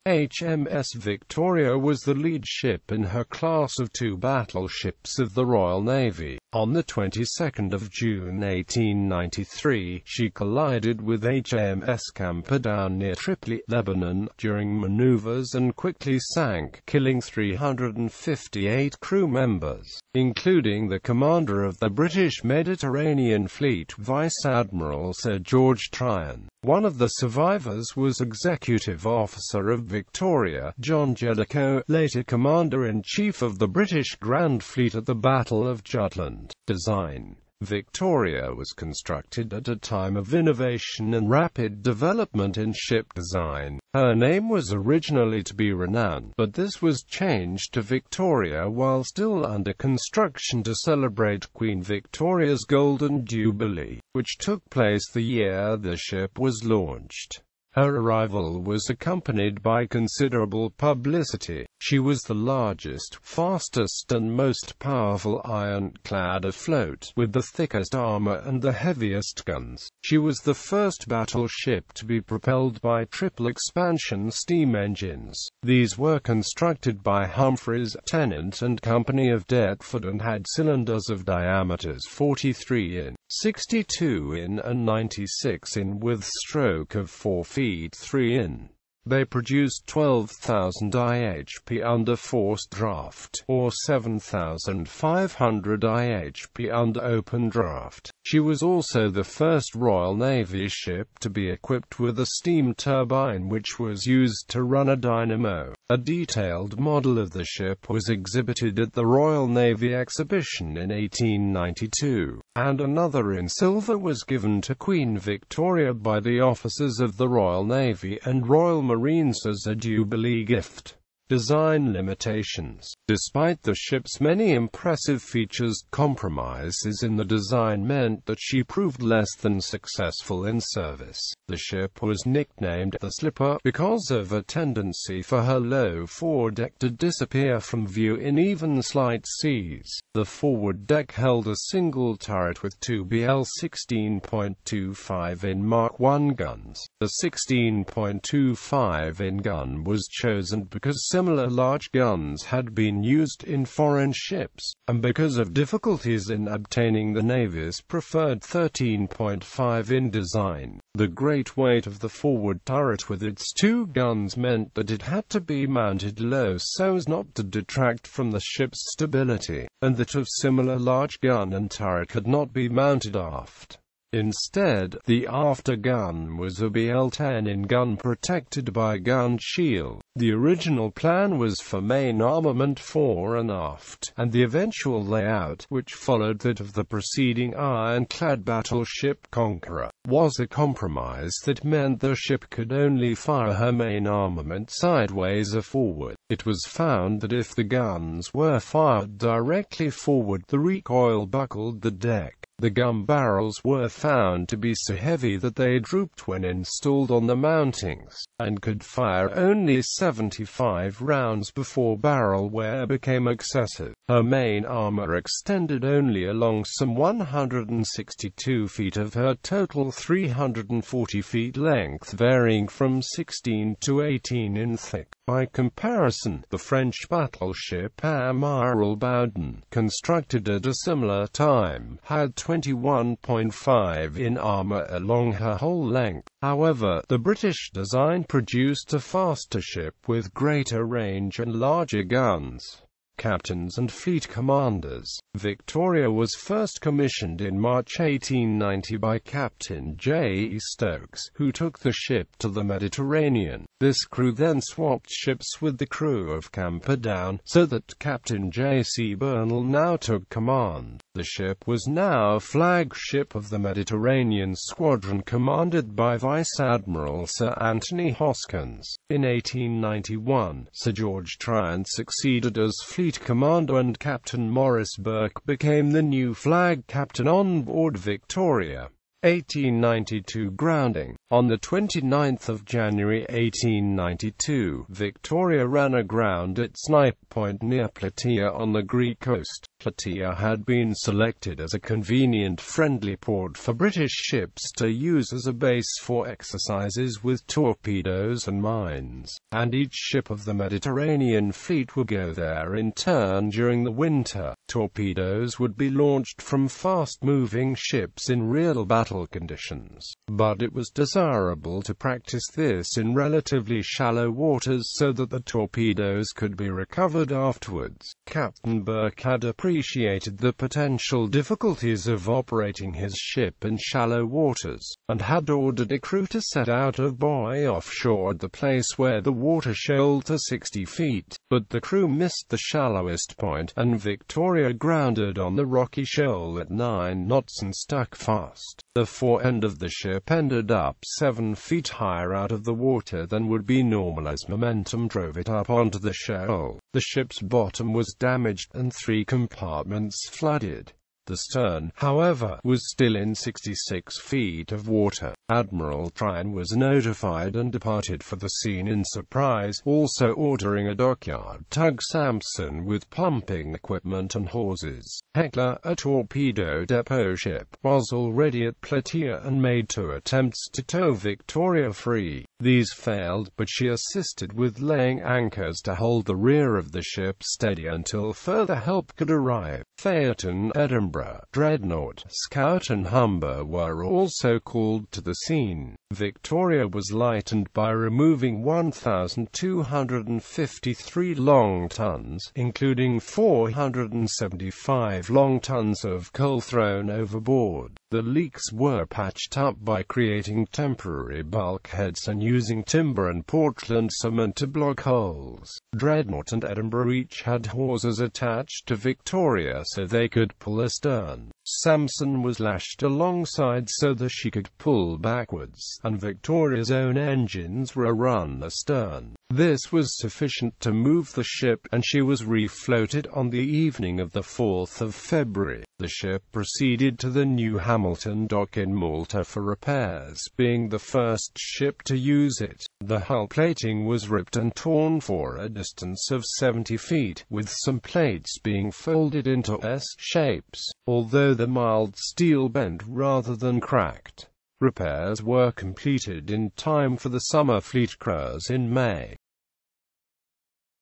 HMS Victoria was the lead ship in her class of 2 battleships of the Royal Navy. On the 22nd of June 1893, she collided with HMS Camperdown near Tripoli, Lebanon, during manoeuvres and quickly sank, killing 358 crew members, including the commander of the British Mediterranean Fleet, Vice-Admiral Sir George Tryon. One of the survivors was Executive Officer of Victoria, John Jellicoe, later Commander-in-Chief of the British Grand Fleet at the Battle of Jutland. Design. Victoria was constructed at a time of innovation and rapid development in ship design. Her name was originally to be Renown, but this was changed to Victoria while still under construction to celebrate Queen Victoria's Golden Jubilee, which took place the year the ship was launched. Her arrival was accompanied by considerable publicity. She was the largest, fastest and most powerful ironclad afloat, with the thickest armor and the heaviest guns. She was the first battleship to be propelled by triple expansion steam engines. These were constructed by Humphreys, Tennant and Company of Deptford and had cylinders of diameters 43 in, 62 in and 96 in with stroke of 4 feet 3 in. They produced 12,000 IHP under forced draft, or 7,500 IHP under open draft. She was also the first Royal Navy ship to be equipped with a steam turbine which was used to run a dynamo. A detailed model of the ship was exhibited at the Royal Navy Exhibition in 1892, and another in silver was given to Queen Victoria by the officers of the Royal Navy and Royal Marines as a Jubilee gift. Design limitations. Despite the ship's many impressive features, compromises in the design meant that she proved less than successful in service. The ship was nicknamed the Slipper because of a tendency for her low foredeck to disappear from view in even slight seas. The forward deck held a single turret with 2 BL 16.25 in Mark I guns. The 16.25 in gun was chosen because similar large guns had been used in foreign ships, and because of difficulties in obtaining the Navy's preferred 13.5 in design. The great weight of the forward turret with its 2 guns meant that it had to be mounted low so as not to detract from the ship's stability, and that a similar large gun and turret could not be mounted aft. Instead, the after gun was a BL-10 in gun protected by a gun shield. The original plan was for main armament fore and aft, and the eventual layout, which followed that of the preceding ironclad battleship Conqueror, was a compromise that meant the ship could only fire her main armament sideways or forward. It was found that if the guns were fired directly forward, the recoil buckled the deck. The gun barrels were found to be so heavy that they drooped when installed on the mountings, and could fire only 75 rounds before barrel wear became excessive. Her main armor extended only along some 162 feet of her total 340 feet length, varying from 16 to 18 in thick. By comparison, the French battleship Admiral Bowden, constructed at a similar time, had 21.5 in armor along her whole length. However, the British design produced a faster ship with greater range and larger guns. Captains and fleet commanders. Victoria was first commissioned in March 1890 by Captain J. E. Stokes, who took the ship to the Mediterranean. This crew then swapped ships with the crew of Camperdown, so that Captain J. C. Burnell now took command. The ship was now a flagship of the Mediterranean Squadron commanded by Vice-Admiral Sir Anthony Hoskins. In 1891, Sir George Tryon succeeded as fleet commander and Captain Maurice Burke became the new flag captain on board Victoria. 1892 grounding. On the 29th of January 1892, Victoria ran aground at Snipe Point near Plataea on the Greek coast. Plataea had been selected as a convenient friendly port for British ships to use as a base for exercises with torpedoes and mines, and each ship of the Mediterranean fleet would go there in turn during the winter. Torpedoes would be launched from fast-moving ships in real battle conditions, but it was desirable to practice this in relatively shallow waters so that the torpedoes could be recovered afterwards. Captain Burke had appreciated the potential difficulties of operating his ship in shallow waters, and had ordered a crew to set out of buoy offshore at the place where the water shoaled to 60 feet, but the crew missed the shallowest point, and Victoria grounded on the rocky shoal at 9 knots and stuck fast. The fore end of the ship ended up 7 feet higher out of the water than would be normal as momentum drove it up onto the shoal. The ship's bottom was damaged and 3 compartments flooded. The stern, however, was still in 66 feet of water. Admiral Tryon was notified and departed for the scene in surprise, also ordering a dockyard tug Samson with pumping equipment and hawsers. Hecla, a torpedo depot ship, was already at Plataea and made 2 attempts to tow Victoria free. These failed, but she assisted with laying anchors to hold the rear of the ship steady until further help could arrive. Phaeton, Edinburgh, Dreadnought, Scout and Humber were also called to the scene. Victoria was lightened by removing 1,253 long tons, including 475 long tons of coal thrown overboard. The leaks were patched up by creating temporary bulkheads and using timber and Portland cement to block holes. Dreadnought and Edinburgh each had hawsers attached to Victoria so they could pull astern. Samson was lashed alongside so that she could pull backwards, and Victoria's own engines were run astern. This was sufficient to move the ship, and she was refloated on the evening of the 4th of February. The ship proceeded to the New Hamilton dock in Malta for repairs, being the first ship to use it. The hull plating was ripped and torn for a distance of 70 feet, with some plates being folded into S shapes, although the mild steel bent rather than cracked. Repairs were completed in time for the summer fleet cruise in May.